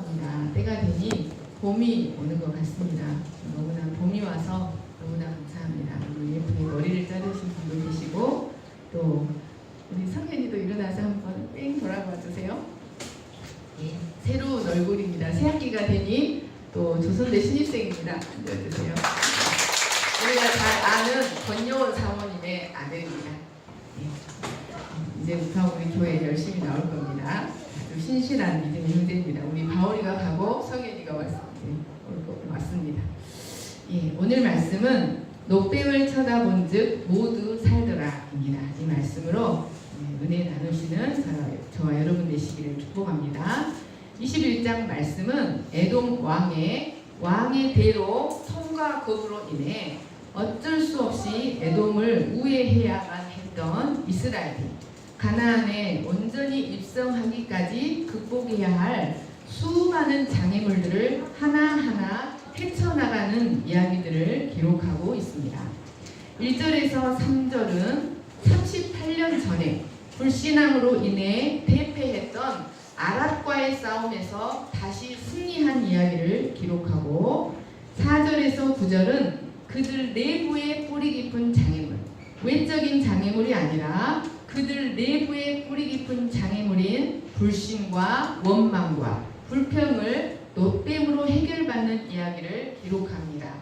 합니다. 때가 되니 봄이 오는 것 같습니다. 너무나 봄이 와서 너무나 감사합니다. 우리 예쁘게 머리를 자르신 분도 계시고 또 우리 성현이도 일어나서 한번 뺑 돌아봐 주세요. 예, 새로운 얼굴입니다. 새학기가 되니 또 조선대 신입생입니다. 앉아주세요. 우리가 잘 아는 권여원 사모님의 아들입니다. 예. 이제부터 우리 교회에 열심히 나올 겁니다. 아주 신실한 믿음의 형제입니다. 우리 바울이가 가고 성현이가 왔습니다. 예, 오늘 말씀은 노뱀을 쳐다본즉 모두 살더라입니다. 이 말씀으로 은혜 나누시는 저와 여러분 되시기를 축복합니다. 21장 말씀은 에돔 왕의 대로 통과 거부로 인해 어쩔 수 없이 에돔을 우회해야만 했던 이스라엘이 가나안에 온전히 입성하기까지 극복해야 할 수많은 장애물들을 하나하나 헤쳐나가는 이야기들을 기록하고 있습니다. 1절에서 3절은 38년 전에 불신앙으로 인해 패배했던 아랏과의 싸움에서 다시 승리한 이야기를 기록하고 4절에서 9절은 그들 내부의 뿌리 깊은 장애물, 외적인 장애물이 아니라 그들 내부의 뿌리 깊은 장애물인 불신과 원망과 불평을 노뱀으로 해결받는 이야기를 기록합니다.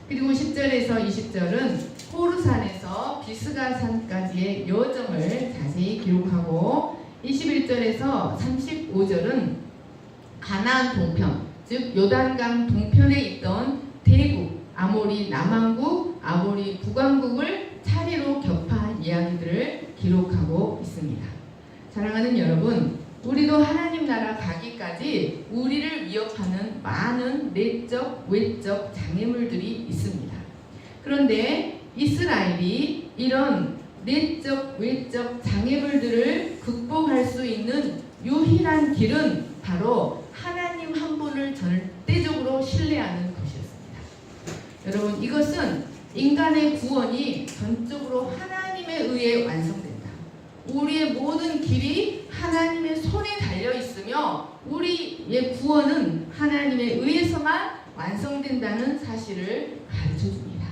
그리고 10절에서 20절은 호르산에서 비스가산까지의 여정을 자세히 기록하고 21절에서 35절은 가나안 동편, 즉 요단강 동편에 있던 대국, 아모리 남왕국, 아모리 북왕국을 차례로 격파한 이야기들을 기록하고 있습니다. 사랑하는 여러분, 우리도 하나님 나라 가기까지 우리를 위협하는 많은 내적, 외적 장애물들이 있습니다. 그런데 이스라엘이 이런 내적, 외적 장애물들을 극복할 수 있는 유일한 길은 바로 하나님 한 분을 절대적으로 신뢰하는 것이었습니다. 여러분, 이것은 인간의 구원이 전적으로 하나님에 의해 완성된다. 우리의 모든 길이 하나님의 손에 달려 있으며 우리의 구원은 하나님에 의해서만 완성된다는 사실을 가르쳐 줍니다.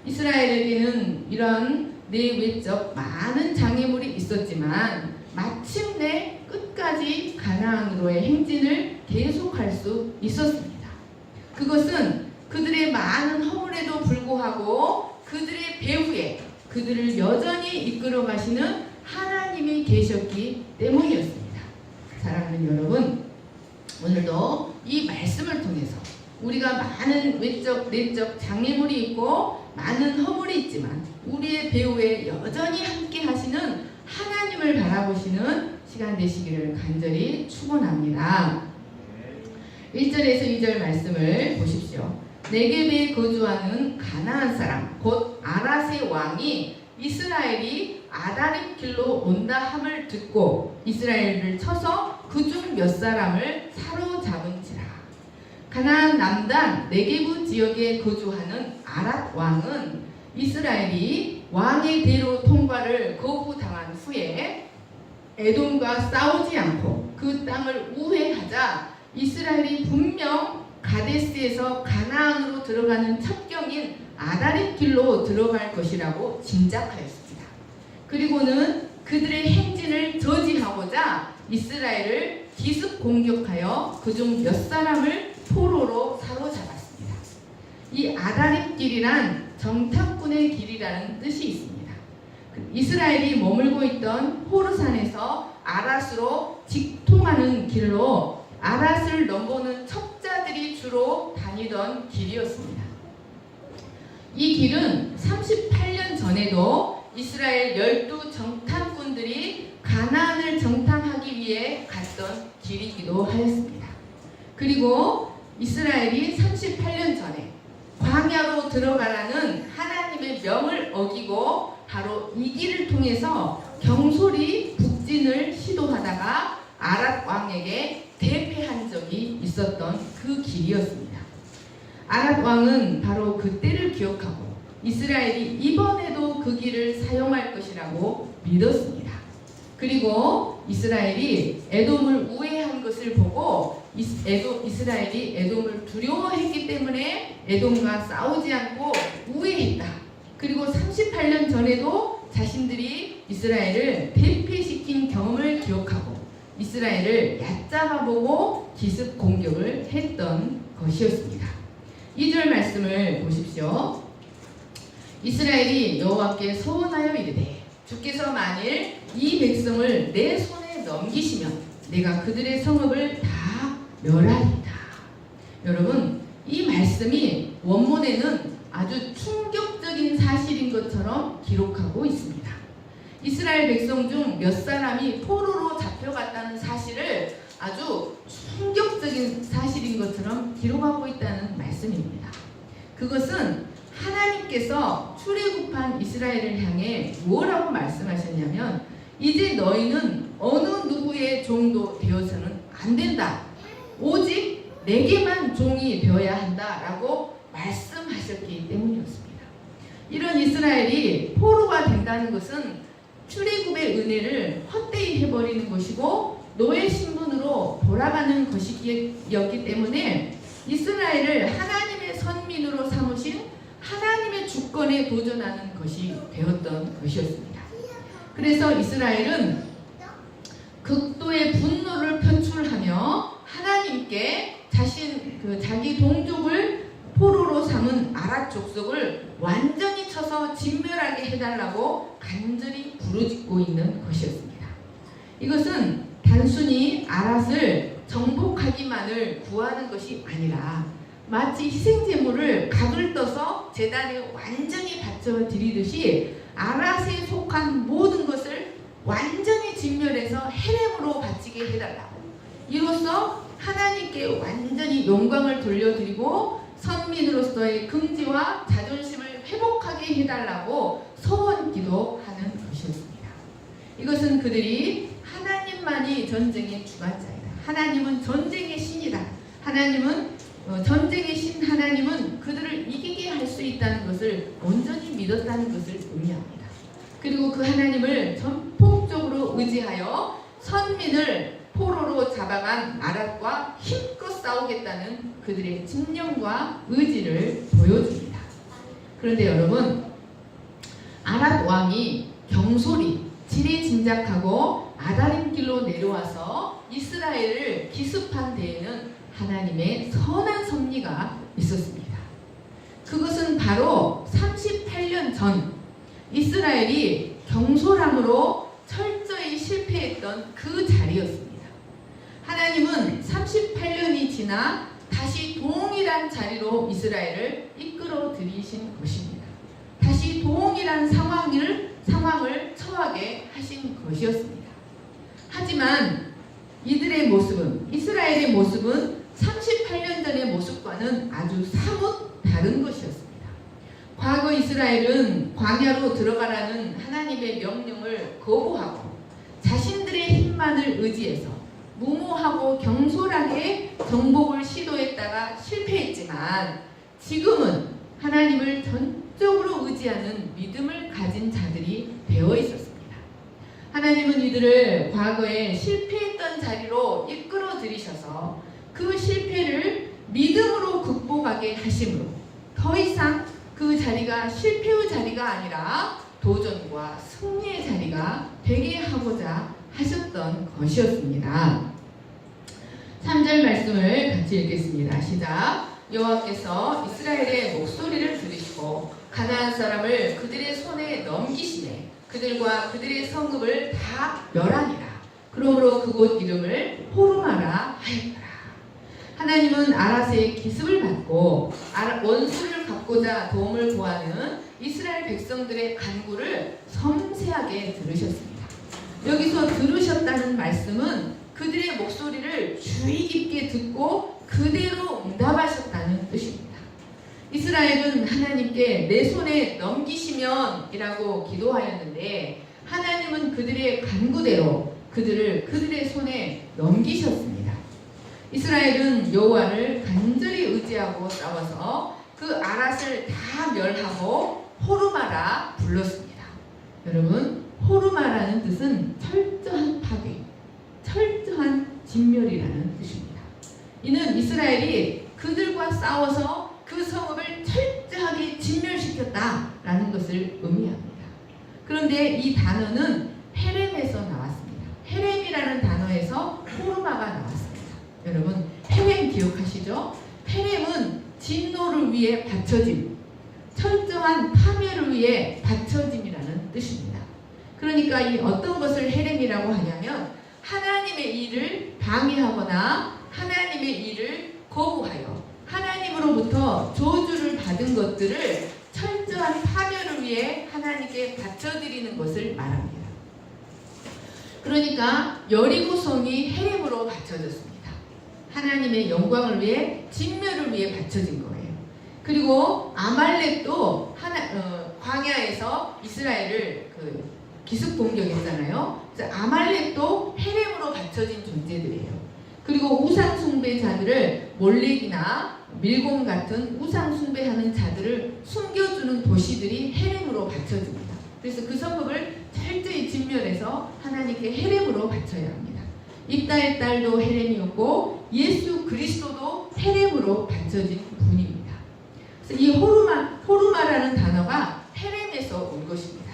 이스라엘에게는 이런 내외적 많은 장애물이 있었지만 마침내 끝까지 가나안으로의 행진을 계속할 수 있었습니다. 그것은 그들의 많은 허물에도 불구하고 그들의 배후에 그들을 여전히 이끌어 가시는 하나님이 계셨기 때문이었습니다. 사랑하는 여러분, 오늘도 이 말씀을 통해서 우리가 많은 외적, 내적 장애물이 있고 많은 허물이 있지만 우리의 배후에 여전히 함께 하시는 하나님을 바라보시는 시간 되시기를 간절히 축원합니다. 1절에서 2절 말씀을 보십시오. 네겝에 거주하는 가나안 사람 곧 아랏의 왕이 이스라엘이 아다립 길로 온다 함을 듣고 이스라엘을 쳐서 그중 몇 사람을 사로잡은지라. 가나안 남단 네겝 지역에 거주하는 아랏 왕은 이스라엘이 왕의 대로 통과를 거부당한 후에 에돔과 싸우지 않고 그 땅을 우회하자 이스라엘이 분명 가데스에서 가나안으로 들어가는 첩경인 아다립 길로 들어갈 것이라고 짐작하였습니다. 그리고는 그들의 행진을 저지하고자 이스라엘을 기습 공격하여 그중 몇 사람을 포로로 사로잡았습니다. 이 아다립 길이란 정탐꾼의 길이라는 뜻이 있습니다. 이스라엘이 머물고 있던 호르산에서 아랏으로 직통하는 길로 아랏을 넘보는 첩자들이 주로 다니던 길이었습니다. 이 길은 38년 전에도 이스라엘 12 정탐꾼들이 가나안을 정탐하기 위해 갔던 길이기도 하였습니다. 그리고 이스라엘이 38년 전에 광야로 들어가라는 하나님의 명을 어기고 바로 이 길을 통해서 경솔히 북진을 시도하다가 아랏 왕에게 대패한 적이 있었던 그 길이었습니다. 아랏 왕은 바로 그때를 기억하고 이스라엘이 이번에도 그 길을 사용할 것이라고 믿었습니다. 그리고 이스라엘이 에돔을 우회한 것을 보고 이스라엘이 에돔을 두려워했기 때문에 에돔과 싸우지 않고 우회했다. 그리고 38년 전에도 자신들이 이스라엘을 대피시킨 경험을 기억하고 이스라엘을 얕잡아보고 기습 공격을 했던 것이었습니다. 2절 말씀을 보십시오. 이스라엘이 여호와께 소원하여 이르되 주께서 만일 이 백성을 내 손에 넘기시면 내가 그들의 성읍을 다 멸하리이다. 여러분, 이 말씀이 원문에는 아주 충격적인 사실인 것처럼 기록하고 있습니다. 이스라엘 백성 중 몇 사람이 포로로 잡혀갔다는 사실을 아주 충격적인 사실인 것처럼 기록하고 있다는 말씀입니다. 그것은 하나님께서 출애굽한 이스라엘을 향해 뭐라고 말씀하셨냐면 이제 너희는 어느 누구의 종도 되어서는 안 된다. 오직 내게만 종이 되어야 한다라고 말씀하셨기 때문이었습니다. 이런 이스라엘이 포로가 된다는 것은 출애굽의 은혜를 헛되이 해버리는 것이고 노예 신분으로 돌아가는 것이었기 때문에 이스라엘을 하나님의 선민으로 삼으신 하나님의 주권에 도전하는 것이 되었던 것이었습니다. 그래서 이스라엘은 극도의 분노를 표출하며 하나님께 자기 동족을 포로로 삼은 아랏 족속을 완전히 쳐서 진멸하게 해달라고 간절히 부르짖고 있는 것이었습니다. 이것은 단순히 아랏을 정복하기만을 구하는 것이 아니라 마치 희생제물을 각을 떠서 제단에 완전히 바쳐 드리듯이 아랏에 속한 모든 것을 완전히 진멸해서 헤렘으로 바치게 해달라고, 이로써 하나님께 완전히 영광을 돌려드리고 선민으로서의 긍지와 자존심을 회복하게 해달라고 소원 기도하는 것이었습니다. 이것은 그들이 하나님만이 전쟁의 주관자이다. 하나님은 전쟁의 신이다. 전쟁의 신 하나님은 그들을 이기게 할 수 있다는 것을 온전히 믿었다는 것을 의미합니다. 그리고 그 하나님을 전폭적으로 의지하여 선민을 포로로 잡아간 아랏과 힘껏 싸우겠다는 그들의 집념과 의지를 보여줍니다. 그런데 여러분, 아랏 왕이 경솔히 지레짐작하고 아다림길로 내려와서 이스라엘을 기습한 데에는 하나님의 선한 섭리가 있었습니다. 그것은 바로 38년 전 이스라엘이 경솔함으로 철저히 실패했던 그 자리였습니다. 하나님은 38년이 지나 다시 동일한 자리로 이스라엘을 이끌어 들이신 것입니다. 다시 동일한 상황을 처하게 하신 것이었습니다. 하지만 이스라엘의 모습은 38년 전의 모습과는 아주 사뭇 다른 것이었습니다. 과거 이스라엘은 광야로 들어가라는 하나님의 명령을 거부하고 자신들의 힘만을 의지해서 무모하고 경솔하게 정복을 시도했다가 실패했지만 지금은 하나님을 전적으로 의지하는 믿음을 가진 자들이 되어 있었습니다. 하나님은 이들을 과거에 실패했던 자리로 이끌어 들이셔서 그 실패를 믿음으로 극복하게 하심으로 더 이상 그 자리가 실패의 자리가 아니라 도전과 승리의 자리가 되게 하고자 하셨던 것이었습니다. 3절 말씀을 같이 읽겠습니다. 시작. 여호와께서 이스라엘의 목소리를 들으시고 가나안 사람을 그들의 손에 넘기시매 그들과 그들의 성읍을 다 멸하니라. 그러므로 그곳 이름을 호르마라 하였더라. 하나님은 아랏의 기습을 받고 원수를 갚고자 도움을 구하는 이스라엘 백성들의 간구를 섬세하게 들으셨습니다. 여기서 들으셨다는 말씀은 그들의 목소리를 주의 깊게 듣고 그대로 응답하셨다는 뜻입니다. 이스라엘은 하나님께 내 손에 넘기시면 이라고 기도하였는데 하나님은 그들의 간구대로 그들의 손에 넘기셨습니다. 이스라엘은 여호와를 간절히 의지하고 싸워서 그 아랏을 다 멸하고 호르마라 불렀습니다. 여러분, 호르마라는 뜻은 철저한 파괴, 철저한 진멸이라는 뜻입니다. 이는 이스라엘이 그들과 싸워서 그 성읍을 철저하게 진멸시켰다라는 것을 의미합니다. 그런데 이 단어는 헤렘에서 나왔습니다. 헤렘이라는 단어에서 호르마가 나왔습니다. 여러분 헤렘 기억하시죠? 헤렘은 진노를 위해 바쳐짐, 철저한 파멸을 위해 바쳐짐이라는 뜻입니다. 그러니까 이 어떤 것을 헤렘이라고 하냐면 하나님의 일을 방해하거나 하나님의 일을 거부하여 하나님으로부터 저주를 받은 것들을 철저한 파멸을 위해 하나님께 바쳐드리는 것을 말합니다. 그러니까 여리고성이 헤렘으로 바쳐졌습니다. 하나님의 영광을 위해 진멸을 위해 바쳐진 거예요. 그리고 아말렉도 광야에서 이스라엘을 기습 공격했잖아요. 그래서 아말렉도 헤렘으로 바쳐진 존재들이에요. 그리고 우상 숭배자들을 몰렉이나 밀곰 같은 우상 숭배하는 자들을 숨겨주는 도시들이 헤렘으로 바쳐집니다. 그래서 그 성읍을 철저히 진멸해서 하나님께 헤렘으로 바쳐야 합니다. 입다의 딸도 헤렘이었고 예수 그리스도도 헤렘으로 바쳐진 분입니다. 그래서 이 호르마라는 단어가 헤렘에서 온 것입니다.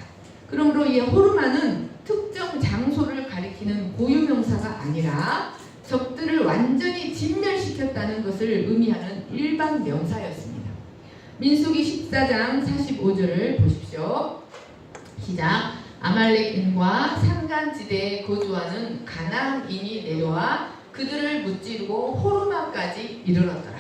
그러므로 이 호르마는 특정 장소를 가리키는 고유명사가 아니라 적들을 완전히 진멸시켰다는 것을 의미하는 일반 명사였습니다. 민수기 14장 45절을 보십시오. 시작. 아말렉인과 산간지대에 거주하는 가나안인이 내려와 그들을 무찌르고 호르마까지 이르렀더라.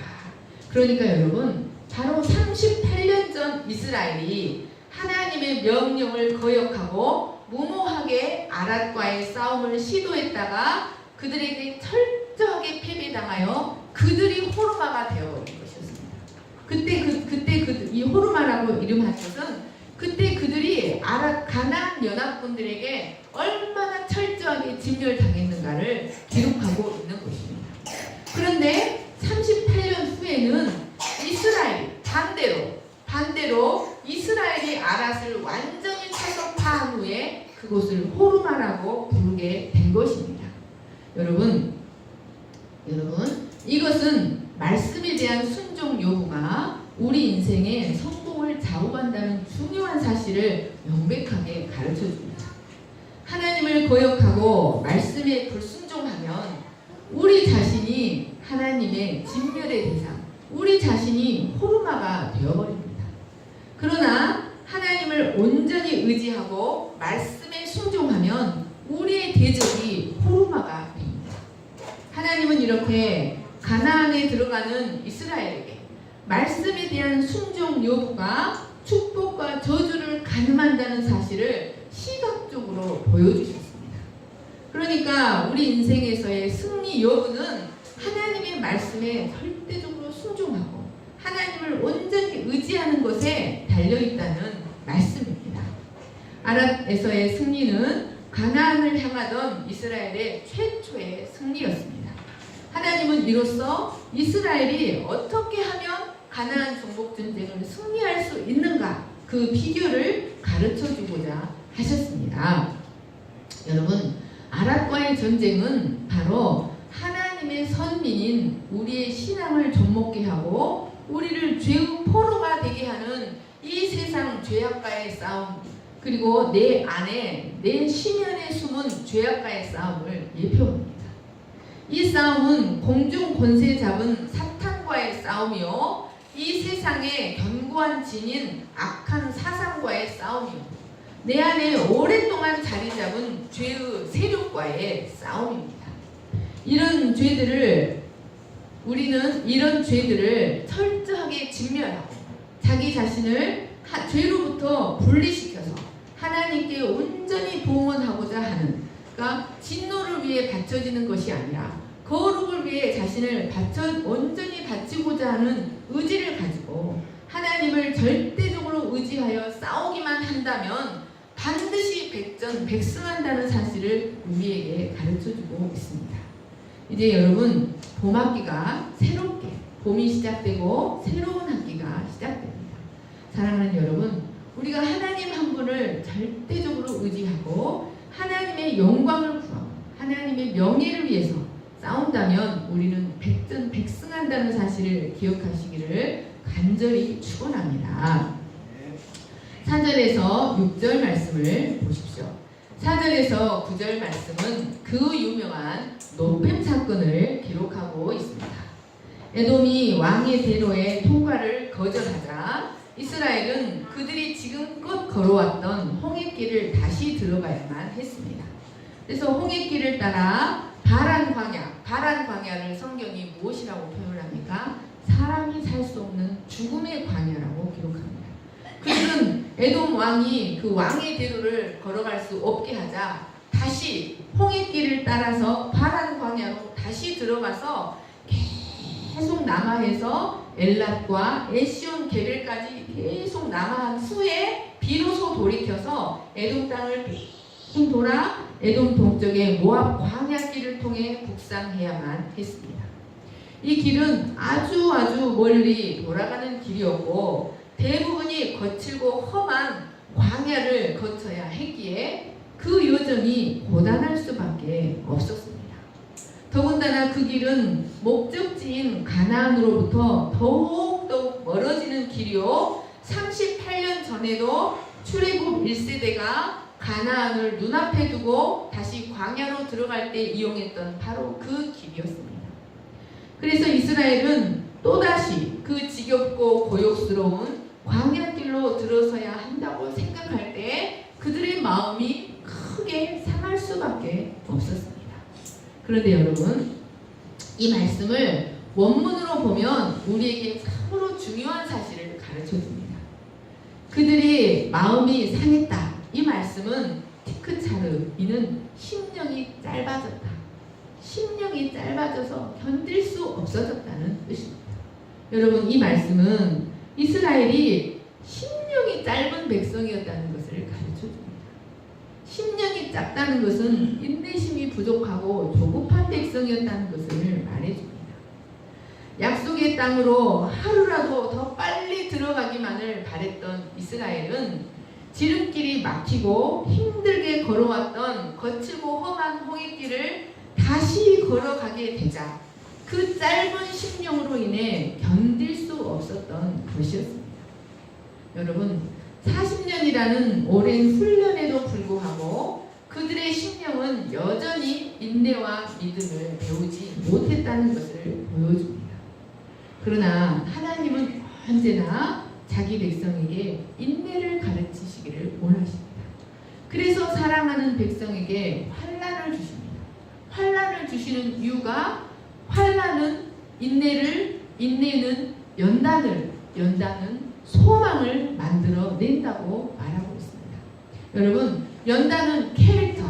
그러니까 여러분 바로 38년 전 이스라엘이 하나님의 명령을 거역하고 무모하게 아랏과의 싸움을 시도했다가 그들에게 철저하게 패배당하여 그들이 호르마가 되어버린 것이었습니다. 그때 이 호르마라고 이름한 것은 그때 그들이 가나안 연합군들에게 얼마나 철저하게 진멸당했는가를 기록하고 있는 것입니다. 그런데 38년 후에는 이스라엘이 반대로 이스라엘이 아랏을 완전히 쳐서 파한 후에 그곳을 호르마라고 부르게 된 것입니다. 여러분 이것은 말씀에 대한 순종 여부가 우리 인생의 성공을 좌우한다는 중요한 사실을 명백하게 가르쳐줍니다. 하나님을 거역하고 말씀에 불순종하면 우리 자신이 하나님의 진멸의 대상, 우리 자신이 호르마가 되어버립니다. 그러나 하나님을 온전히 의지하고 말씀에 순종하면 우리의 대적이 호르마가 됩니다. 하나님은 이렇게 가나안에 들어가는 이스라엘에게 말씀에 대한 순종 여부가 축복과 저주를 가늠한다는 사실을 시각적으로 보여주셨습니다. 그러니까 우리 인생에서의 승리 여부는 하나님의 말씀에 절대적으로 순종하고 하나님을 온전히 의지하는 것에 달려있다는 말씀입니다. 아랏에서의 승리는 가나안을 향하던 이스라엘의 최초의 승리였습니다. 하나님은 이로써 이스라엘이 어떻게 하면 가나안 정복 전쟁을 승리할 수 있는가 그 비결을 가르쳐주고자 하셨습니다. 여러분 아랏과의 전쟁은 바로 하나님의 선민인 우리의 신앙을 접목게 하고 우리를 죄의 포로가 되게 하는 이 세상 죄악과의 싸움 그리고 내 안에 내 심연에 숨은 죄악과의 싸움을 예표합니다. 이 싸움은 공중 권세 잡은 사탄과의 싸움이요 이 세상의 견고한 진인 악한 사상과의 싸움이요 내 안에 오랫동안 자리 잡은 죄의 세력과의 싸움입니다. 우리는 이런 죄들을 철저하게 진멸하고 자기 자신을 죄로부터 분리시켜서 하나님께 온전히 봉헌하고자 하는 그러니까 진노를 위해 바쳐지는 것이 아니라 거룩을 위해 자신을 온전히 바치고자 하는 의지를 가지고 하나님을 절대적으로 의지하여 싸우기만 한다면 반드시 백승한다는 사실을 우리에게 가르쳐주고 있습니다. 이제 여러분 봄학기가 새롭게 봄이 시작되고 새로운 학기가 시작됩니다. 사랑하는 여러분 우리가 하나님 한 분을 절대적으로 의지하고 하나님의 영광을 구하고 하나님의 명예를 위해서 싸운다면 우리는 백전백승한다는 사실을 기억하시기를 간절히 축원합니다. 4절에서 6절 말씀을 보십시오. 4절에서 9절 말씀은 그 유명한 노뱀 사건을 기록하고 있습니다. 에돔이 왕의 대로의 통과를 거절하자 이스라엘은 그들이 지금껏 걸어왔던 홍해길을 다시 들어가야만 했습니다. 그래서 홍해길을 따라 바란 광야를 성경이 무엇이라고 표현합니까? 사람이 살 수 없는 죽음의 광야라고 기록합니다. 그들은 에돔 왕이 그 왕의 대로를 걸어갈 수 없게 하자 다시 홍해길을 따라서 바란 광야로 다시 들어가서 계속 남하해서 엘랏과 에시온 게벨까지 계속 남하한 후에 비로소 돌이켜서 에돔 땅을 빙 돌아 에돔 동쪽의 모압 광야길을 통해 북상해야만 했습니다. 이 길은 아주 멀리 돌아가는 길이었고 대부분이 거칠고 험한 광야를 거쳐야 했기에 그 여정이 고단할 수밖에 없었습니다. 더군다나 그 길은 목적지인 가나안으로부터 더욱 멀어지는 길이요 38년 전에도 출애굽 1세대가 가나안을 눈앞에 두고 다시 광야로 들어갈 때 이용했던 바로 그 길이었습니다. 그래서 이스라엘은 또다시 그 지겹고 고역스러운 광야길로 들어서야 한다고 생각할 때 그들의 마음이 크게 상할 수밖에 없었습니다. 그런데 여러분, 이 말씀을 원문으로 보면 우리에게 참으로 중요한 사실을 가르쳐줍니다. 그들이 마음이 상했다. 이 말씀은 티크차르, 이는 심령이 짧아졌다. 심령이 짧아져서 견딜 수 없어졌다는 뜻입니다. 여러분, 이 말씀은 이스라엘이 심령이 짧은 백성이었다는 것을 가르쳐줍니다. 심령이 짧다는 것은 인내심이 부족하고 조급한 백성이었다는 것을 말해줍니다. 약속의 땅으로 하루라도 더 빨리 들어가기만을 바랬던 이스라엘은 지름길이 막히고 힘들게 걸어왔던 거칠고 험한 홍해길을 다시 걸어가게 되자 그 짧은 심령으로 인해 견딜 수 없었던 것이었습니다. 여러분, 40년이라는 오랜 훈련에도 불구하고 그들의 심령은 여전히 인내와 믿음을 배우지 못했다는 것을 보여줍니다. 그러나 하나님은 언제나 자기 백성에게 인내를 가르치시기를 원하십니다. 그래서 사랑하는 백성에게 환난을 주십니다. 환난을 주시는 이유가 환난은 인내는 연단은 소망을 만들어낸다고 말하고 있습니다. 여러분, 연단은 캐릭터,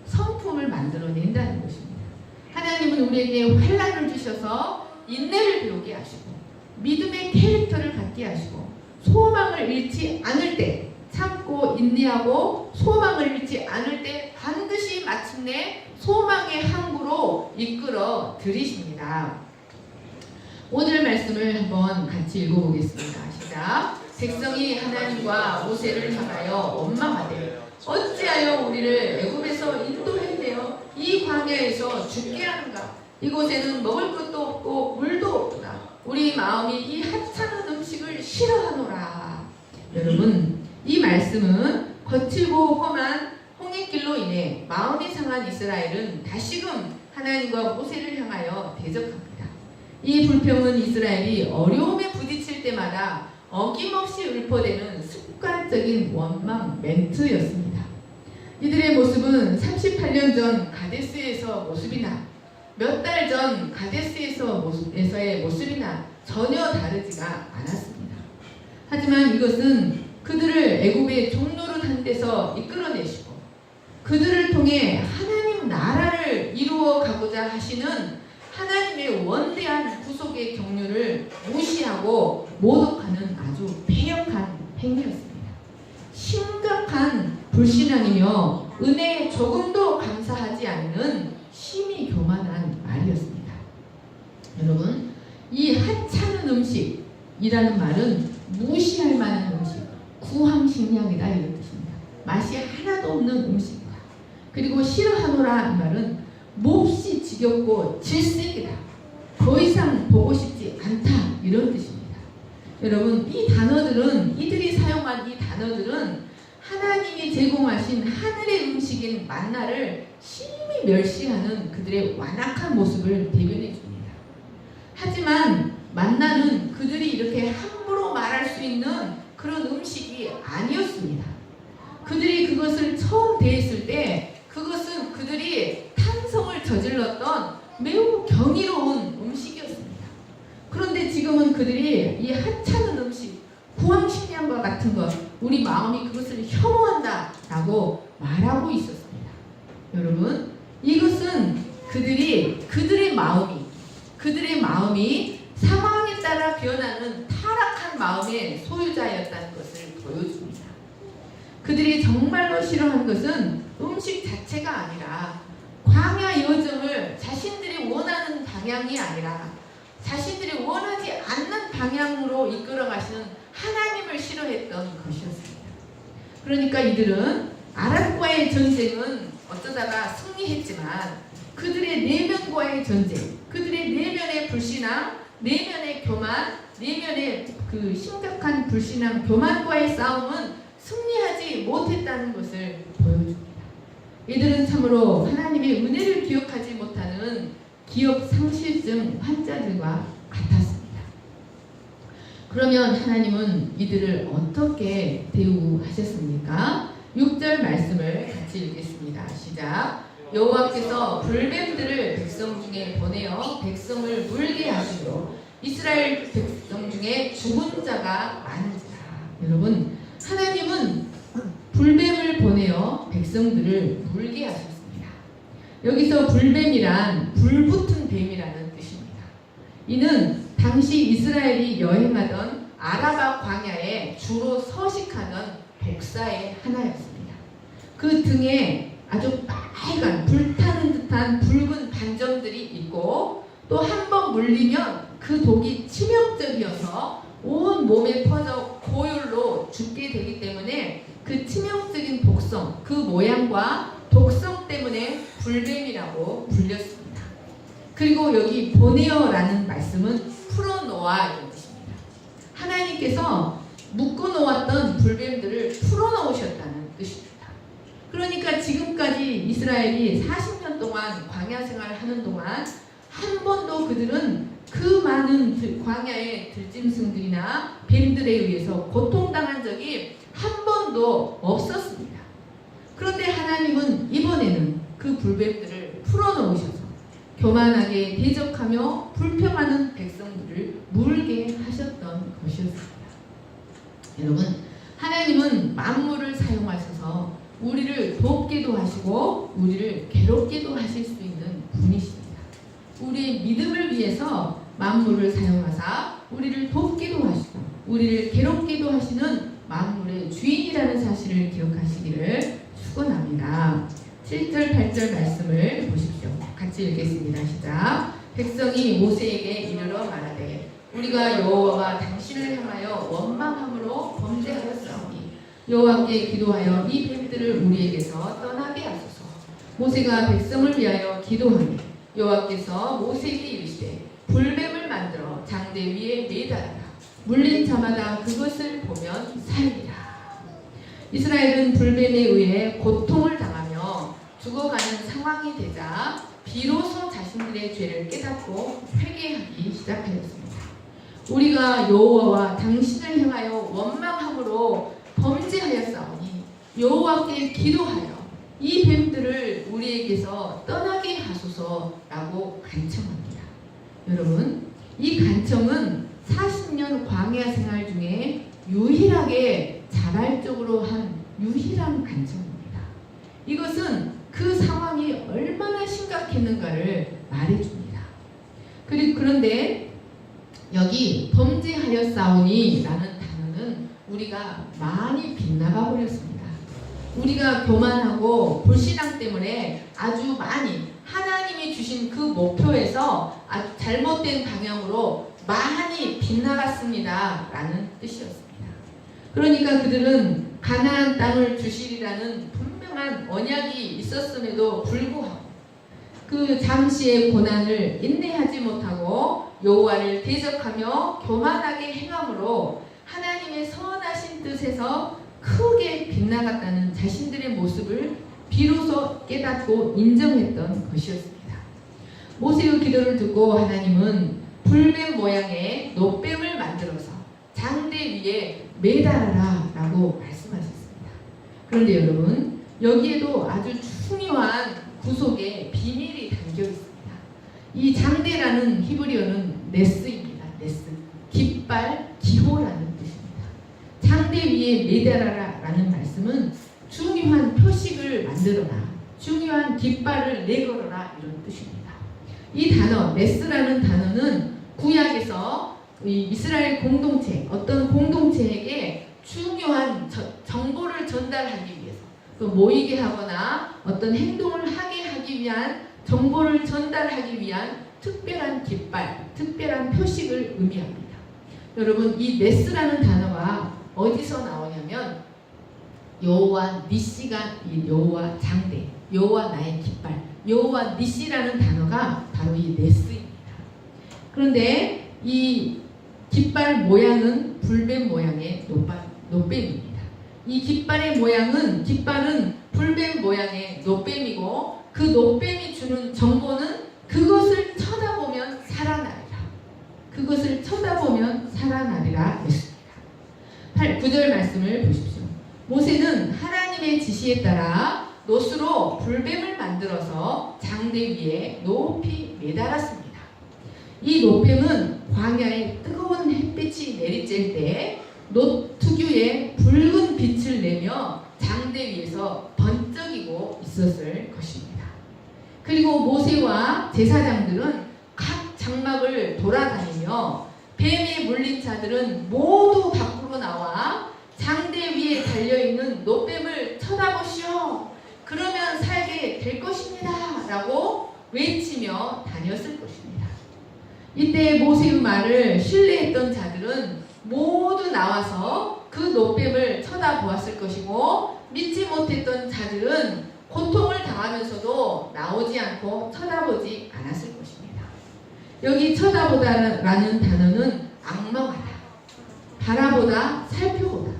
성품을 만들어낸다는 것입니다. 하나님은 우리에게 환난을 주셔서 인내를 배우게 하시고 믿음의 캐릭터를 갖게 하시고 소망을 잃지 않을 때 참고 인내하고 소망을 잃지 않을 때 반드시 마침내 소망의 항구로 이끌어 들이십니다. 오늘 말씀을 한번 같이 읽어보겠습니다. 시작. 백성이 하나님과 모세를 향하여 원망하되 어찌하여 우리를 애굽에서 인도했네요. 이 광야에서 죽게 하는가. 이곳에는 먹을 것도 없고 물도 없구나. 우리 마음이 이 하찮은 음식을 싫어하노라. 여러분, 이 말씀은 거칠고 험한 홍해길로 인해 마음이 상한 이스라엘은 다시금 하나님과 모세를 향하여 대적합니다. 이 불평은 이스라엘이 어려움에 부딪힐 때마다 어김없이 읊어대는 습관적인 원망 멘트였습니다. 이들의 모습은 38년 전 가데스에서 모습이나 몇 달 전 가데스에서의 모습이나 전혀 다르지가 않았습니다. 하지만 이것은 그들을 애굽의 종노릇한 데서 이끌어내시고 그들을 통해 하나님 나라를 이루어 가고자 하시는 하나님의 원대한 구속의 경륜을 무시하고 모독하는 아주 패역한 행위였습니다. 심각한 불신앙이며 은혜에 조금도 감사하지 않는 심히 교만한 말이었습니다. 여러분, 이 하찮은 음식이라는 말은 무시할 만한 음식, 구황식량이다 이런 뜻입니다. 맛이 하나도 없는 음식이다. 그리고 싫어하노라 이 말은 몹시 지겹고 질색이다. 더 이상 보고 싶지 않다. 이런 뜻입니다. 여러분, 이 단어들은, 이들이 사용한 이 단어들은 하나님이 제공하신 하늘의 음식인 만나를 심히 멸시하는 그들의 완악한 모습을 대변해 줍니다. 하지만 만나는 그들이 이렇게 함부로 말할 수 있는 그런 음식이 아니었습니다. 그들이 그것을 처음 대했을 때 그것은 그들이 탄성을 저질렀던 매우 경이로운 음식이었습니다. 그런데 지금은 그들이 이 하찮은 음식, 구황식량과 같은 것, 우리 마음이 그것을 혐오한다 라고 말하고 있었습니다. 여러분, 이것은 그들의 마음이 상황에 따라 변하는 타락한 마음의 소유자였다는 것을 보여줍니다. 그들이 정말로 싫어한 것은 음식 자체가 아니라 광야 여정을 자신들이 원하는 방향이 아니라 자신들이 원하지 않는 방향으로 이끌어 가시는 하나님을 싫어했던 것이었습니다. 그러니까 이들은 아람과의 전쟁은 어쩌다가 승리했지만 그들의 내면과의 전쟁, 그들의 내면의 불신앙, 내면의 교만, 내면의 그 심각한 불신앙, 교만과의 싸움은 승리하지 못했다는 것을 보여줍니다. 이들은 참으로 하나님의 은혜를 기억하지 못하는 기억 상실증 환자들과 같았습니다. 그러면 하나님은 이들을 어떻게 대우하셨습니까? 6절 말씀을 같이 읽겠습니다. 시작. 여호와께서 불뱀들을 백성 중에 보내어 백성을 물게 하시고 이스라엘 백성 중에 죽은 자가 많은지라. 여러분, 하나님은 불뱀을 보내어 백성들을 물게 하셨습니다. 여기서 불뱀이란 불붙은 뱀이라는 뜻입니다. 이는 당시 이스라엘이 여행하던 아라바 광야에 주로 서식하는 독사의 하나였습니다. 그 등에 아주 빨간 불타는 듯한 붉은 반점들이 있고 또 한 번 물리면 그 독이 치명적이어서 온 몸에 퍼져 고열로 죽게 되기 때문에 그 치명적인 독성, 그 모양과 독성 때문에 불뱀이라고 불렸습니다. 그리고 여기 보내어라는 말씀은 풀어놓아 이런 뜻입니다. 하나님께서 묶어놓았던 불뱀들을 풀어놓으셨다는 뜻입니다. 그러니까 지금까지 이스라엘이 40년 동안 광야 생활을 하는 동안 한 번도 그들은 그 많은 광야의 들짐승들이나 뱀들에 의해서 고통당한 적이 한 번도 없었습니다. 그런데 하나님은 이번에는 그 불뱀들을 풀어놓으셔서 교만하게 대적하며 불평하는 백성들을 물게 하셨던 것이었습니다. 여러분, 하나님은 만물을 사용하셔서 우리를 돕기도 하시고 우리를 괴롭기도 하실 수 있는 분이십니다. 우리의 믿음을 위해서 만물을 사용하사 우리를 돕기도 하시고 우리를 괴롭기도 하시는 만물의 주인이라는 사실을 기억하시기를 축원합니다. 7절 8절 말씀을 보십시오. 같이 읽겠습니다. 시작. 백성이 모세에게 이르러 말하되 우리가 여호와와 당신을 향하여 원망함으로 범죄하였사오니 여호와께 기도하여 이 뱀들을 우리에게서 떠나게 하소서. 모세가 백성을 위하여 기도하니 여호와께서 모세에게 이르시되 불뱀을 만들어 장대 위에 매달아라. 물린 자마다 그것을 보면 살리라. 이스라엘은 불뱀에 의해 고통을 당하며 죽어가는 상황이 되자 비로소 자신들의 죄를 깨닫고 회개하기 시작하였습니다. 우리가 여호와와 당신을 향하여 원망함으로 범죄하였사오니 여호와께 기도하여 이 뱀들을 우리에게서 떠나게 하소서라고 간청합니다. 여러분, 이 간청은 40년 광야 생활 중에 유일하게 자발적으로 한 유일한 간청입니다. 이것은 그 상황이 얼마나 심각했는가를 말해줍니다. 그런데 여기 범죄하였사오니 라는 단어는 우리가 많이 빗나가 버렸습니다. 우리가 교만하고 불신앙 때문에 아주 많이 하나님이 주신 그 목표에서 아주 잘못된 방향으로 많이 빗나갔습니다 라는 뜻이었습니다. 그러니까 그들은 가나안 땅을 주시리라는 분명한 언약이 있었음에도 불구하고 그 잠시의 고난을 인내하지 못하고 여호와를 대적하며 교만하게 행함으로 하나님의 선하신 뜻에서 크게 빗나갔다는 자신들의 모습을 비로소 깨닫고 인정했던 것이었습니다. 모세의 기도를 듣고 하나님은 불뱀 모양의 놋뱀을 만들어서 장대 위에 매달아라 라고 말씀하셨습니다. 그런데 여러분, 여기에도 아주 중요한 구속의 비밀이 담겨 있습니다. 이 장대라는 히브리어는 네스입니다. 네스. 깃발, 기호라는 뜻입니다. 장대 위에 매달아라 라는 말씀은 중요한 표식을 만들어라, 중요한 깃발을 내걸어라 이런 뜻입니다. 이 단어, 네스라는 단어는 구약에서 이 이스라엘 공동체, 어떤 공동체에게 중요한 정보를 전달하기 위해서, 또 모이게 하거나 어떤 행동을 하게 하기 위한 정보를 전달하기 위한 특별한 깃발, 특별한 표식을 의미합니다. 여러분, 이 네스라는 단어가 어디서 나오냐면 여호와 니시가 이 여호와 장대, 여호와 나의 깃발, 여호와 니시라는 단어가 바로 이 네스입니다. 그런데 이 깃발 모양은 불뱀 모양의 놋뱀입니다. 이 깃발은 불뱀 모양의 놋뱀이고, 그 놋뱀이 주는 정보는 그것을 쳐다보면 살아나리라. 그것을 쳐다보면 살아나리라 했습니다. 9절 말씀을 보십시오. 모세는 하나님의 지시에 따라 놋으로 불뱀을 만들어서 장대 위에 높이 매달았습니다. 이 놋뱀은 광야에 뜨거운 햇빛이 내리쬐을 때 놋 특유의 붉은 빛을 내며 장대 위에서 번쩍이고 있었을 것입니다. 그리고 모세와 제사장들은 각 장막을 돌아다니며 뱀에 물린 자들은 모두 밖으로 나와 장대 위에 달려있는 놋뱀을 쳐다보시오. 그러면 살게 될 것입니다. 라고 외치며 다녔을 것입니다. 이때 모세의 말을 신뢰했던 자들은 모두 나와서 그 놋뱀을 쳐다보았을 것이고, 믿지 못했던 자들은 고통을 당하면서도 나오지 않고 쳐다보지 않았을 것입니다. 여기 쳐다보다라는 단어는 악망하다, 바라보다, 살펴보다,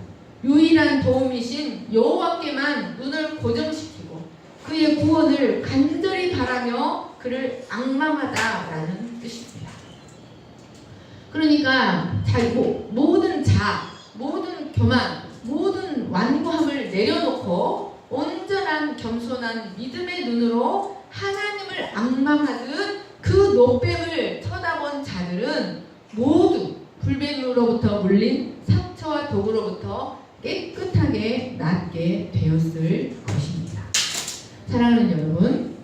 유일한 도움이신 여호와께만 눈을 고정시키고 그의 구원을 간절히 바라며 그를 앙망하다라는 뜻입니다. 그러니까 모든 모든 교만, 모든 완고함을 내려놓고 온전한 겸손한 믿음의 눈으로 하나님을 앙망하듯 그 놋뱀을 쳐다본 자들은 모두 불뱀으로부터 물린 상처와 독으로부터 깨끗하게 낫게 되었을 것입니다. 사랑하는 여러분,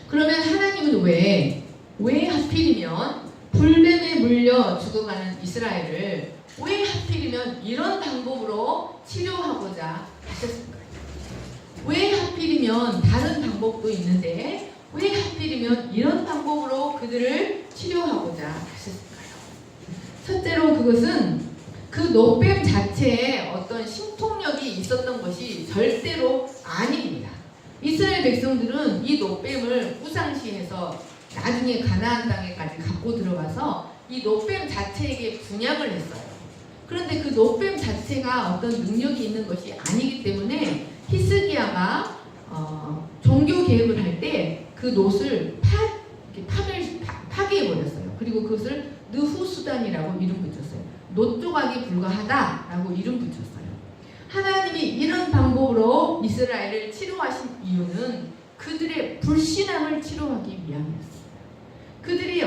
그러면 하나님은 왜 하필이면 불뱀에 물려 죽어가는 이스라엘을 왜 하필이면 이런 방법으로 치료하고자 하셨을까요? 왜 하필이면 다른 방법도 있는데 왜 하필이면 이런 방법으로 그들을 치료하고자 하셨을까요? 첫째로 그것은 그 놋뱀 자체에 어떤 신통력이 있었던 것이 절대로 아닙니다. 이스라엘 백성들은 이 놋뱀을 우상시해서 나중에 가나안 땅에까지 갖고 들어가서 이 놋뱀 자체에게 분양을 했어요. 그런데 그 놋뱀 자체가 어떤 능력이 있는 것이 아니기 때문에 히스기야가 종교 개혁을 할 때 그 놋을 파괴해버렸어요. 그리고 그것을 느후수단이라고 이름 붙였어요. 놋 조각이 불과하다라고 이름 붙였어요. 하나님이 이런 방법으로 이스라엘을 치료하신 이유는 그들의 불신앙을 치료하기 위함이었어요. 그들이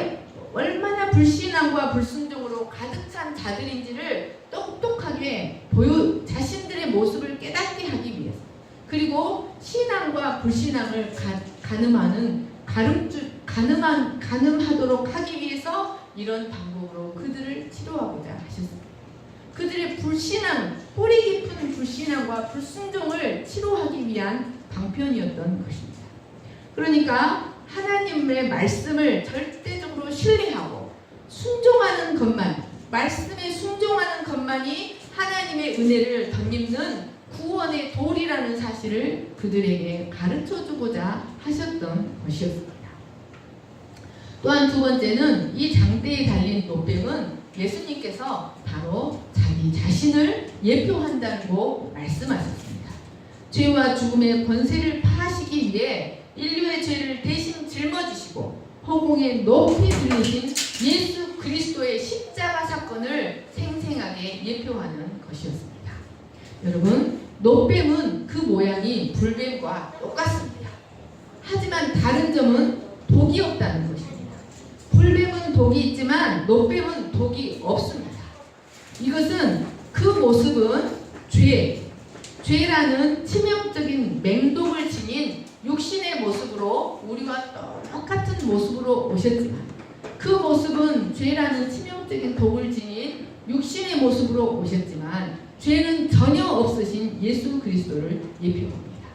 얼마나 불신앙과 불순종으로 가득 찬 자들인지를 똑똑하게 자신들의 모습을 깨닫게 하기 위해서, 그리고 신앙과 불신앙을 가늠하도록 하기 위해서 이런 방법으로 그들을 치료하고자 하셨습니다. 그들의 불신앙, 뿌리 깊은 불신앙과 불순종을 치료하기 위한 방편이었던 것입니다. 그러니까 하나님의 말씀을 절대적으로 신뢰하고 순종하는 것만, 말씀에 순종하는 것만이 하나님의 은혜를 덧입는 구원의 도리라는 사실을 그들에게 가르쳐주고자 하셨던 것이었습니다. 또한 두 번째는 이 장대에 달린 노뱀은 예수님께서 바로 자기 자신을 예표한다고 말씀하셨습니다. 죄와 죽음의 권세를 파하시기 위해 인류의 죄를 대신 짊어지시고 허공에 높이 들리신 예수 그리스도의 십자가 사건을 생생하게 예표하는 것이었습니다. 여러분, 노뱀은 그 모양이 불뱀과 똑같습니다. 하지만 다른 점은 독이 없다는 것입니다. 불뱀은 독이 있지만 노뱀은 독이 없습니다. 이것은 그 모습은 죄라는 치명적인 맹독을 지닌 육신의 모습으로 우리와 똑같은 모습으로 오셨지만 그 모습은 죄라는 치명적인 독을 지닌 육신의 모습으로 오셨지만 죄는 전혀 없으신 예수 그리스도를 예표합니다.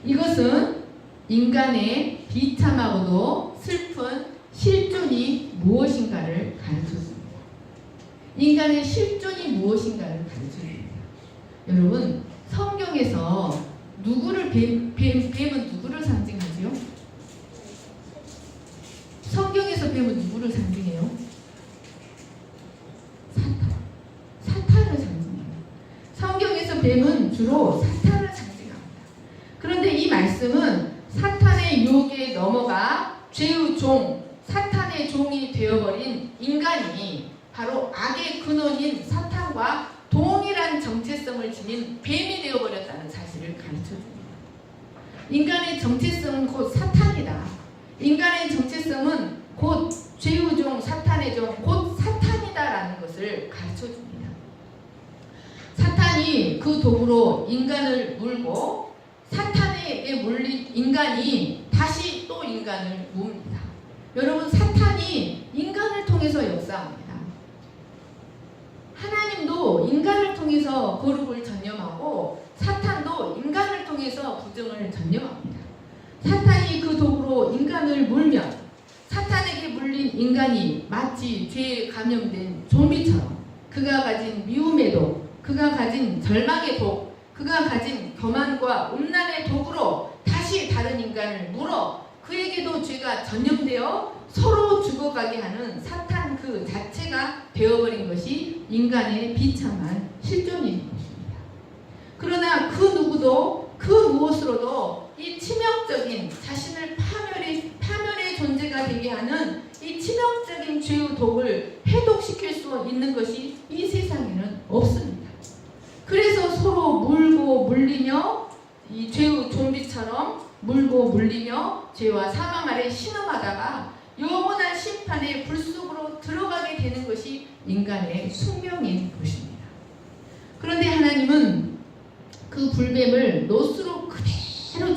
이것은 인간의 비참하고도 슬픈 실존이 무엇인가를 가르쳐줍니다. 인간의 실존이 무엇인가를 가르쳐줍니다. 여러분, 성경에서 누구를 뱀은 누구를 상징하지요? 성경에서 뱀은 누구를 상징해요? 사탄을 상징해요. 성경에서 뱀은 주로 사탄을 상징합니다. 그런데 이 말씀은 사탄의 유혹에 넘어가 죄의 종, 사탄의 종이 되어버린 인간이 바로 악의 근원인 사탄과 동일한 정체성을 지닌 뱀이 되어버렸다는 사실을 가르쳐줍니다. 인간의 정체성은 곧 사탄이다. 인간의 정체성은 곧 죄의 종, 사탄의 종, 곧 사탄이다라는 것을 가르쳐줍니다. 사탄이 그 도구로 인간을 물고 사탄에게 물린 인간이 다시 또 인간을 뭅니다. 여러분, 사탄이 인간을 통해서 역사합니다. 하나님도 인간을 통해서 거룩을 전념하고 사탄도 인간을 통해서 부정을 전념합니다. 사탄이 그 독으로 인간을 물면 사탄에게 물린 인간이 마치 죄에 감염된 좀비처럼 그가 가진 미움의 독, 그가 가진 절망의 독, 그가 가진 교만과 음란의 독으로 다시 다른 인간을 물어 그에게도 죄가 전염되어 서로 죽어가게 하는 사탄 그 자체가 되어버린 것이 인간의 비참한 실존인 것입니다. 그러나 그 누구도 그 무엇으로도 이 치명적인 자신을 파멸의 존재가 되게 하는 이 치명적인 죄의 독을 해독시킬 수 있는 것이 이 세상에는 없습니다. 그래서 서로 물고 물리며 이 죄의 좀비처럼 물고 물리며 죄와 사망 아래 신음하다가 영원한 심판의 불 속으로 들어가게 되는 것이 인간의 숙명인 것입니다. 그런데 하나님은 그 불뱀을 노스로 그대로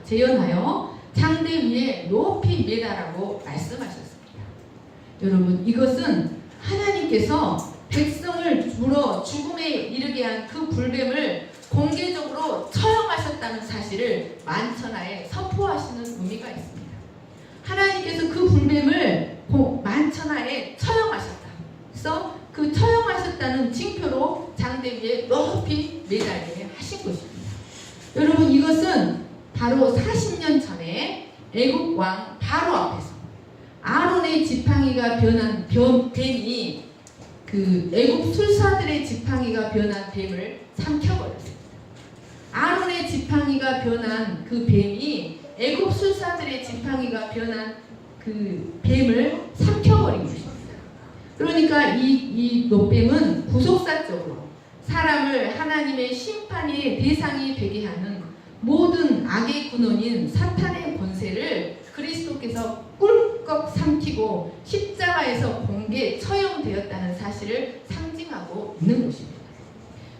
재현하여 장대 위에 높이 매달라고 말씀하셨습니다. 여러분, 이것은 하나님께서 백성을 물어 죽음에 이르게 한 그 불뱀을 공개적으로 처형하셨다는 사실을 만천하에 선포하시는 의미가 있습니다. 하나님께서 그 불뱀을 만천하에 처형하셨다. 그래서 그 처형하셨다는 징표로 장대 위에 높이 매달게 하신 것입니다. 여러분, 이것은 바로 40년 전에 애국 왕 바로 앞에서 아론의 지팡이가 변한 뱀이 그 애국 술사들의 지팡이가 변한 뱀을 삼켜버렸습니다. 아론의 지팡이가 변한 그 뱀이 애국 술사들의 지팡이가 변한 그 뱀을 삼켜버린 것입니다. 그러니까 이 노뱀은 구속사적으로 사람을 하나님의 심판의 대상이 되게 하는 모든 악의 근원인 사탄의 권세를 그리스도께서 꿀꺽 삼키고 십자가에서 공개 처형되었다는 사실을 상징하고 있는 것입니다.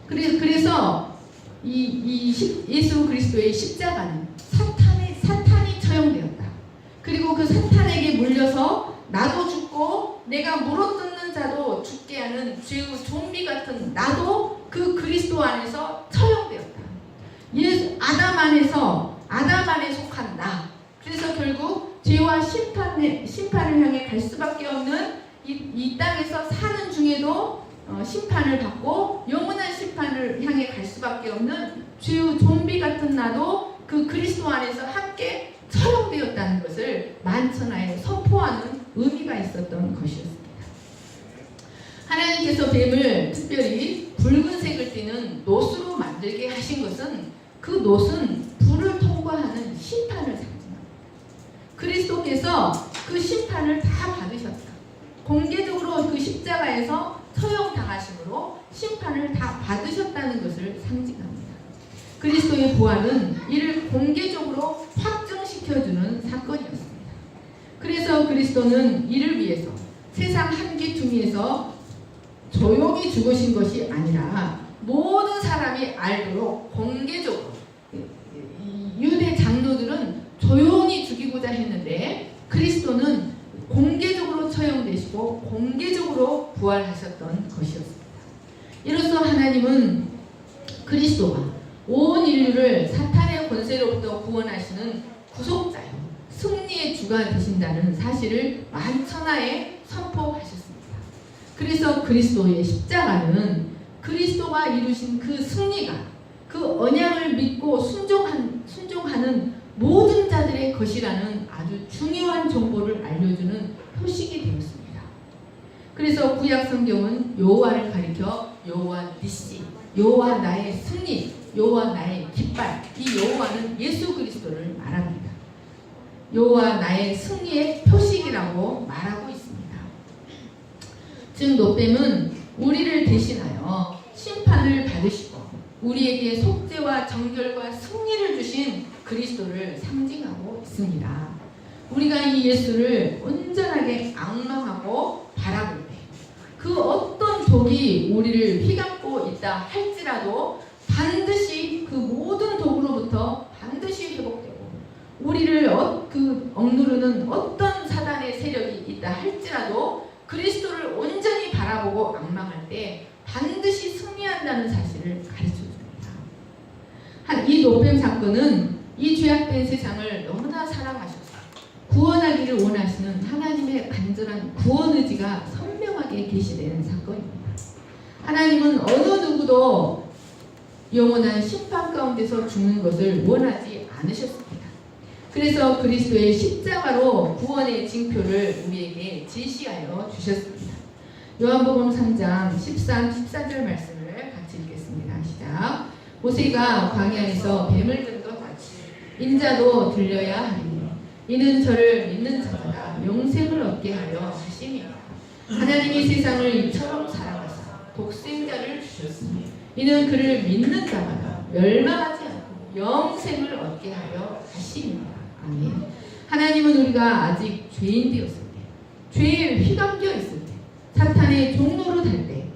그래서 예수 그리스도의 십자가는 사탄이 처형되었다. 그리고 그 사탄에게 물려서 나도 죽고 내가 물어뜯는 자도 죽게 하는 죄의 좀비 같은 나도 그 그리스도 안에서 처형되었다. 아담 안에 속한 나. 그래서 결국 죄와 심판을 향해 갈 수밖에 없는 이 땅에서 사는 중에도 심판을 받고 영원한 심판을 향해 갈 수밖에 없는 주 좀비 같은 나도 그 그리스도 안에서 함께 처형되었다는 것을 만천하에 선포하는 의미가 있었던 것이었습니다. 하나님께서 뱀을 특별히 붉은색을 띠는 놋으로 만들게 하신 것은 그 놋은 불을 통과하는 심판을 상징합니다. 그리스도께서 그 심판을 다 받으셨다. 공개적으로 그 십자가에서 처형당하심으로 심판을 다 받으셨다는 것을 상징합니다. 그리스도의 부활은 이를 공개적으로 확정시켜주는 사건이었습니다. 그래서 그리스도는 이를 위해서 세상 한계투미에서 조용히 죽으신 것이 아니라 모든 사람이 알도록 공개적으로, 유대 장로들은 조용히 죽이고자 했는데 그리스도는 공개적으로 처형되시고 공개적으로 부활하셨던 것이었습니다. 이로써 하나님은 그리스도가 온 인류를 사탄의 권세로부터 구원하시는 구속자요, 승리의 주가 되신다는 사실을 만천하에 선포하셨습니다. 그래서 그리스도의 십자가는 그리스도가 이루신 그 승리가 그 언약을 믿고 순종하는 모든 자들의 것이라는 아주 중요한 정보를 알려주는 표식이 되었습니다. 그래서 구약 성경은 여호와를 가리켜 여호와 니시, 여호와 나의 승리, 여호와 나의 깃발, 이 여호와는 예수 그리스도를 말합니다. 여호와 나의 승리의 표식이라고 말하고 있습니다. 즉 놋뱀은 우리를 대신하여 심판을 받으시고 우리에게 속죄와 정결과 승리를 주신 그리스도를 상징하고 있습니다. 우리가 이 예수를 온전하게 앙망하고 바라볼 때 그 어떤 독이 우리를 휘감고 있다 할지라도 반드시 그 모든 독으로부터 반드시 회복되고 우리를 억누르는 어떤 사단의 세력이 있다 할지라도 그리스도를 온전히 바라보고 앙망할 때 반드시 승리한다는 사실을 가르쳐줍니다. 이 놋뱀 사건은 이 죄악된 세상을 너무나 사랑하셔서 구원하기를 원하시는 하나님의 간절한 구원 의지가 선명하게 계시되는 사건입니다. 하나님은 어느 누구도 영원한 심판 가운데서 죽는 것을 원하지 않으셨습니다. 그래서 그리스도의 십자가로 구원의 징표를 우리에게 제시하여 주셨습니다. 요한복음 3장 13, 14절 말씀을 같이 읽겠습니다. 시작. 모세가 광야에서 뱀을 든 것 같이 인자도 들려야 하리니 이는 저를 믿는 자마다 영생을 얻게 하려 하심이라. 하나님이 세상을 이처럼 사랑하사 독생자를 주셨으니 이는 그를 믿는 자마다 멸망하지 않고 영생을 얻게 하려 하심이라. 아멘. 하나님은 우리가 아직 죄인 되었을 때, 죄에 휘감겨 있을 때, 사탄의 종로로 달 때,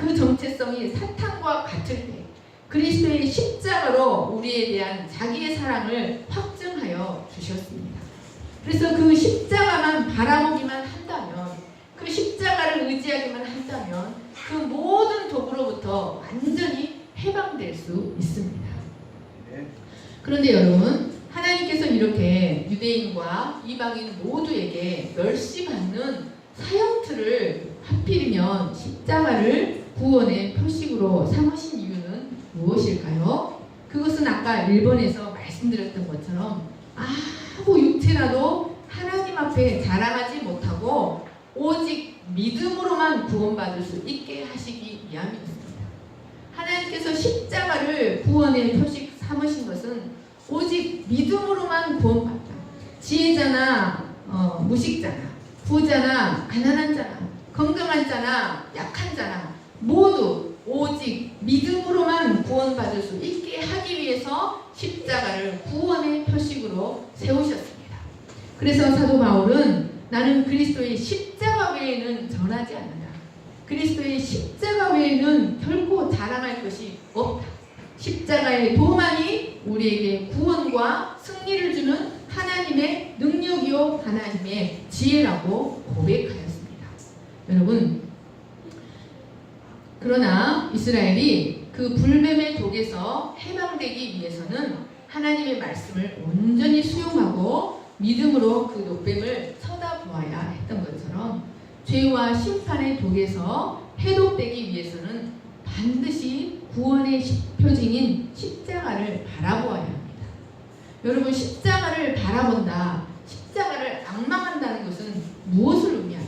그 정체성이 사탄과 같을 때 그리스도의 십자가로 우리에 대한 자기의 사랑을 확증하여 주셨습니다. 그래서 그 십자가만 바라보기만 한다면, 그 십자가를 의지하기만 한다면 그 모든 독으로부터 완전히 해방될 수 있습니다. 그런데 여러분, 하나님께서 이렇게 유대인과 이방인 모두에게 멸시받는 사형틀을 하필이면 십자가를 구원의 표식으로 삼으신 이유는 무엇일까요? 그것은 아까 1번에서 말씀드렸던 것처럼 아무 육체라도 하나님 앞에 자랑하지 못하고 오직 믿음으로만 구원받을 수 있게 하시기 위함이었습니다. 하나님께서 십자가를 구원의 표식 삼으신 것은 오직 믿음으로만 구원받다. 지혜자나 무식자나 부자나 가난한 자나 건강한 자나 약한 자나 모두 오직 믿음으로만 구원받을 수 있게 하기 위해서 십자가를 구원의 표식으로 세우셨습니다. 그래서 사도 바울은 나는 그리스도의 십자가 외에는 전하지 않는다. 그리스도의 십자가 외에는 결코 자랑할 것이 없다. 십자가의 도만이 우리에게 구원과 승리를 주는 하나님의 능력이요 하나님의 지혜라고 고백하였습니다. 여러분, 그러나 이스라엘이 그 불뱀의 독에서 해방되기 위해서는 하나님의 말씀을 온전히 수용하고 믿음으로 그 놋뱀을 쳐다보아야 했던 것처럼 죄와 심판의 독에서 해독되기 위해서는 반드시 구원의 표징인 십자가를 바라보아야 합니다. 여러분, 십자가를 바라본다, 십자가를 앙망한다는 것은 무엇을 의미할까요?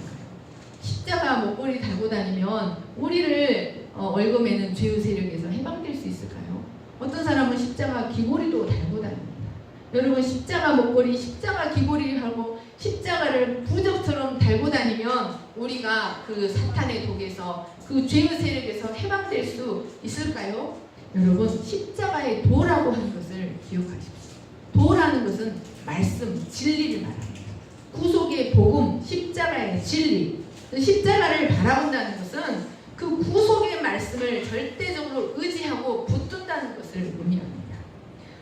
십자가 목걸이 달고 다니면 우리를 얽어매는 죄의 세력에서 해방될 수 있을까요? 어떤 사람은 십자가 귀고리도 달고 다닙니다. 여러분, 십자가 목걸이, 십자가 귀고리를 하고 십자가를 부적처럼 달고 다니면 우리가 그 사탄의 독에서, 그 죄의 세력에서 해방될 수 있을까요? 여러분, 십자가의 도라고 하는 것을 기억하십시오. 도라는 것은 말씀, 진리를 말합니다. 구속의 복음, 십자가의 진리. 십자가를 바라본다는 것은 그 구속의 말씀을 절대적으로 의지하고 붙든다는 것을 의미합니다.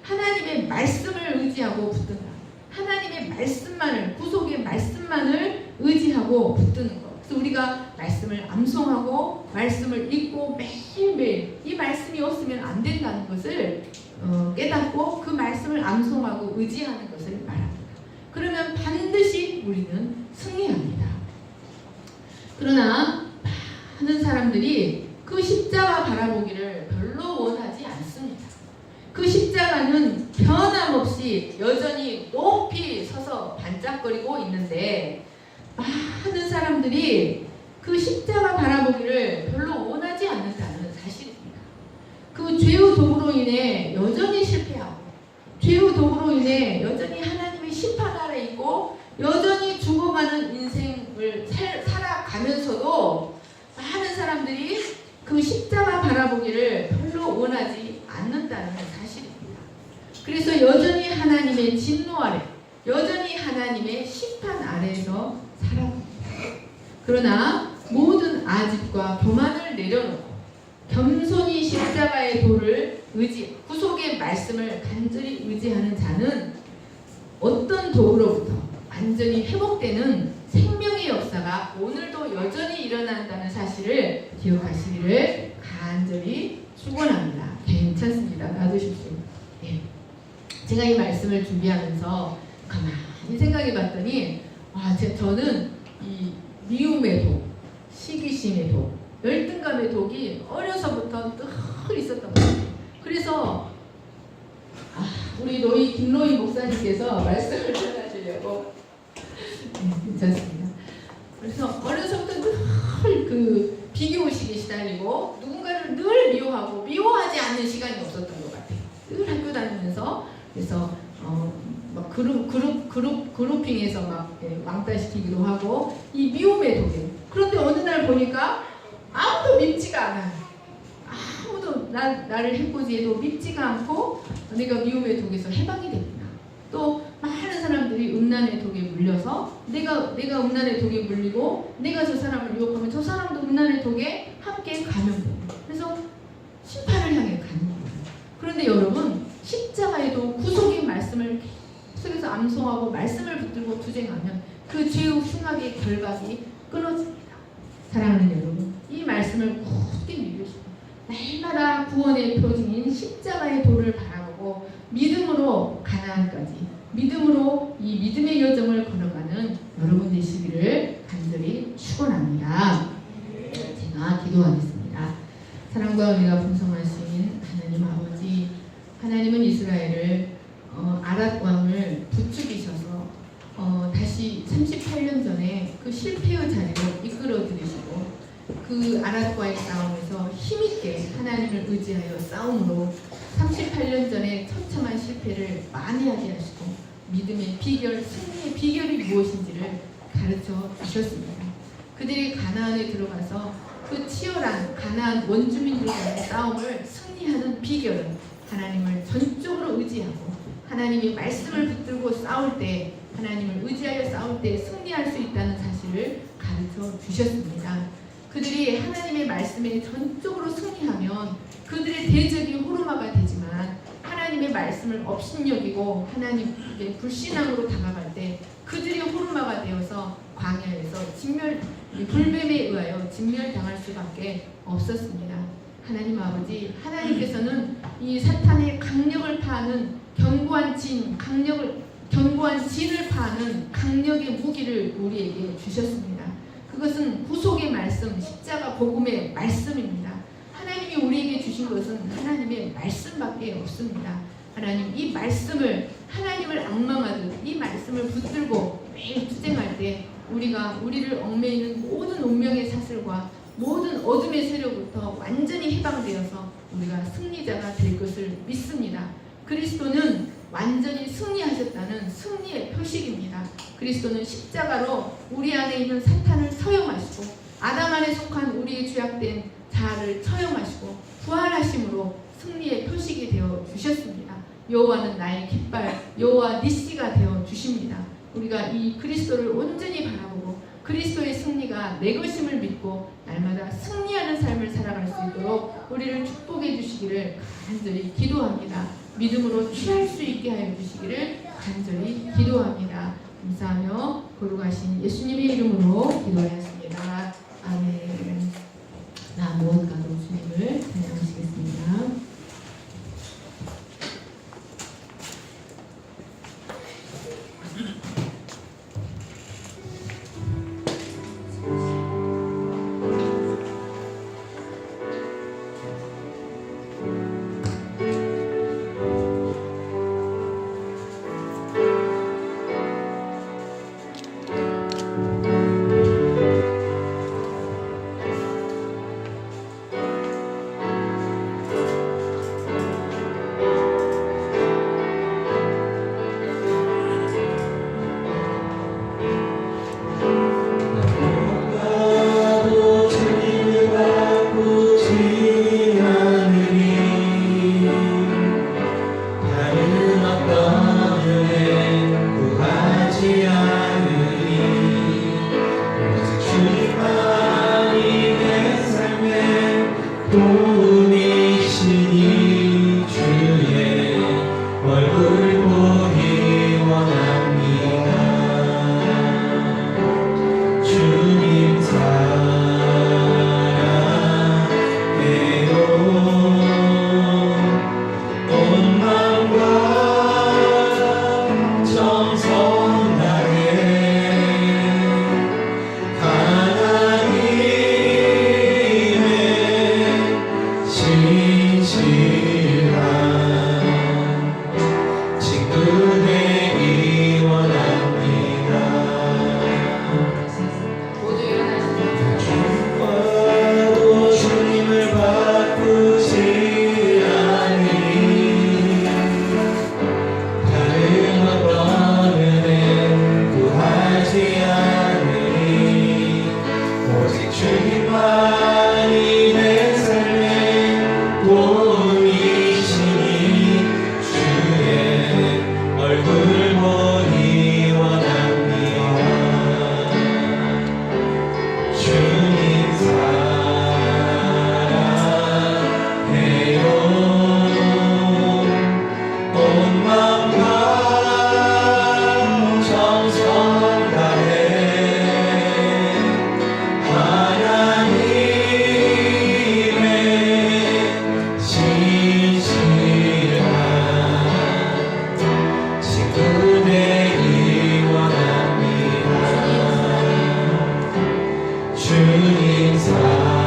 하나님의 말씀을 의지하고 붙든다. 하나님의 말씀만을, 구속의 말씀만을 의지하고 붙드는 것. 그래서 우리가 말씀을 암송하고 말씀을 읽고 매일매일 이 말씀이 없으면 안 된다는 것을 깨닫고 그 말씀을 암송하고 의지하는 것을 말합니다. 그러면 반드시 우리는 승리합니다. 그러나 많은 사람들이 그 십자가 바라보기를 별로 원하지 않습니다. 그 십자가는 변함없이 여전히 높이 서서 반짝거리고 있는데 많은 사람들이 그 십자가 바라보기를 별로 원하지 않는다는 사실입니다. 그 죄의 도구로 인해 여전히 실패하고, 죄의 도구로 인해 여전히 하나님의 심판 아래 있고, 여전히 죽어가는 인생을 살아가면서도 많은 사람들이 그 십자가 바라보기를 별로 원하지 않는다는 사실입니다. 그래서 여전히 하나님의 진노 아래, 여전히 하나님의 심판 아래에서 살아갑니다. 그러나 모든 아집과 교만을 내려놓고 겸손히 십자가의 도를 구속의 말씀을 간절히 의지하는 자는 어떤 도구로부터 완전히 회복되는 생명의 역사가 오늘도 여전히 일어난다는 사실을 기억하시기를 간절히 축원합니다. 괜찮습니다. 놔두십시오. 네. 제가 이 말씀을 준비하면서 가만히 생각해 봤더니 저는 이 미움의 독, 시기심의 독, 열등감의 독이 어려서부터 늘 있었던 것 같아요. 그래서 우리 김로희 목사님께서 말씀을 전하시려고 괜찮습니다. 그래서 어려서부터 늘 그 비교의식에 시달리고 누군가를 늘 미워하고 미워하지 않는 시간이 없었던 것 같아요. 늘 학교 다니면서 그래서 막 그룹핑해서 막 왕따시키기도 하고 이 미움의 독에. 그런데 어느 날 보니까 아무도 밉지가 않아요. 아무도 나를 해코지해도 밉지가 않고 내가 미움의 독에서 해방이 됩니다. 또 많은 사람들이 음란의 독에 물려서 내가 음란의 독에 물리고 내가 저 사람을 유혹하면 저 사람도 음란의 독에 함께 감염됩니다. 그래서 심판을 향해 가는 거예요. 그런데 여러분, 십자가에도 구속의 말씀을 계속해서 암송하고 말씀을 붙들고 투쟁하면 그 죄의 흉악의 결박이 끊어집니다. 사랑하는 여러분, 이 말씀을 굳게 믿으시고 날마다 구원의 표징인 십자가의 도를 바라보고 믿음으로 가나안까지, 믿음으로 이 믿음의 여정을 걸어가는 여러분 되시기를 간절히 축원합니다. 제가 기도하겠습니다. 사랑과 은혜가 풍성하신 하나님 아버지, 하나님은 이스라엘을 아랏 왕을 부추기셔서 다시 38년 전에 그 실패의 자리로 이끌어 들이시고 그 아랏과의 싸움에서 힘있게 하나님을 의지하여 싸움으로 38년 전에 처참한 실패를 만회하게 하시고 믿음의 비결, 승리의 비결이 무엇인지를 가르쳐 주셨습니다. 그들이 가나안에 들어가서 그 치열한 가나안 원주민들과의 싸움을 승리하는 비결은 하나님을 전적으로 의지하고 하나님의 말씀을 붙들고 싸울 때, 하나님을 의지하여 싸울 때 승리할 수 있다는 사실을 가르쳐 주셨습니다. 그들이 하나님의 말씀에 전적으로 승리하면 그들의 대적이 호르마가 되지만 하나님의 말씀을 업신여기고 하나님께 불신앙으로 다가갈 때 그들이 호르마가 되어서 광야에서 불뱀에 의하여 진멸당할 수밖에 없었습니다. 하나님 아버지, 하나님께서는 이 사탄의 강력을 파하는 견고한 진을 파하는 강력의 무기를 우리에게 주셨습니다. 그 그것은 구속의 말씀, 십자가 복음의 말씀입니다. 하나님이 우리에게 주신 것은 하나님의 말씀밖에 없습니다. 하나님 이 말씀을 하나님을 앙망하듯 이 말씀을 붙들고 매일 투쟁할 때 우리를 얽매이는 모든 운명의 사슬과 모든 어둠의 세력부터 완전히 해방되어서 우리가 승리자가 될 것을 믿습니다. 그리스도는 완전히 승리하셨다는 승리의 표식입니다. 그리스도는 십자가로 우리 안에 있는 사탄을 처형하시고 아담 안에 속한 우리의 죄악된 자아를 처형하시고 부활하심으로 승리의 표식이 되어 주셨습니다. 여호와는 나의 깃발, 여호와 니시가 되어 주십니다. 우리가 이 그리스도를 온전히 바라보고 그리스도의 승리가 내 것임을 믿고 날마다 승리하는 삶을 살아갈 수 있도록 우리를 축복해 주시기를 간절히 기도합니다. 믿음으로 취할 수 있게 하여 주시기를 간절히 기도합니다. 감사하며 거룩하신 예수님의 이름으로 기도하였습니다. 아멘. 나 무엇과도 주님을 찬양하시겠습니다. 주님 사랑